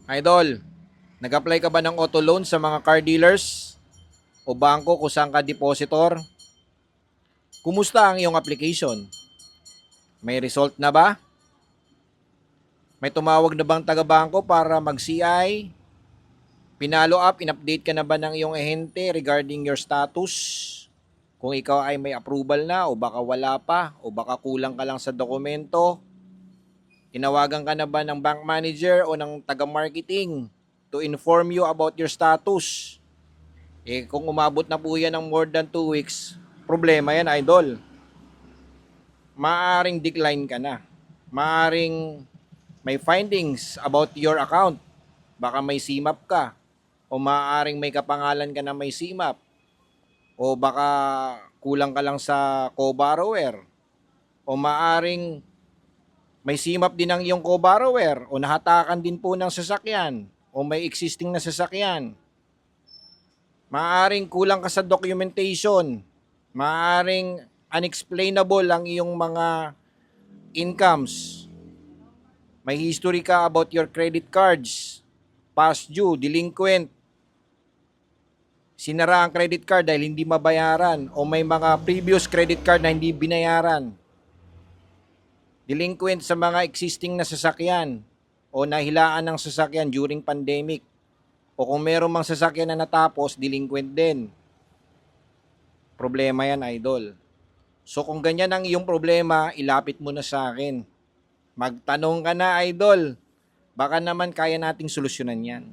Idol, nag-apply ka ba ng auto loan sa mga car dealers o bangko kung saan ka depositor? Kumusta ang iyong application? May result na ba? May tumawag na bang taga-bangko para mag-CI? Pinalo up, in-update ka na ba ng iyong ahente regarding your status? Kung ikaw ay may approval na o baka wala pa o baka kulang ka lang sa dokumento? Tinawagan ka na ba ng bank manager o ng taga-marketing to inform you about your status? Kung umabot na po yan ng more than 2 weeks, problema yan, idol. Maaring decline ka na. Maaring may findings about your account. Baka may CMAP ka. O maaring may kapangalan ka na may CMAP. O baka kulang ka lang sa co-borrower. O maaring may CMAP din ang iyong co-borrower. O nahatakan din po ng sasakyan. O may existing na sasakyan. Maaring kulang ka sa documentation. Maaring unexplainable ang iyong mga incomes. May history ka about your credit cards. Past due, delinquent. Sinara ang credit card dahil hindi mabayaran o may mga previous credit card na hindi binayaran. Delinquent sa mga existing na sasakyan o nahilaan ng sasakyan during pandemic. O kung meron mang sasakyan na natapos, delinquent din. Problema yan, idol. So kung ganyan ang iyong problema, ilapit mo na sa akin. Magtanong ka na, idol. Baka naman kaya nating solusyonan yan.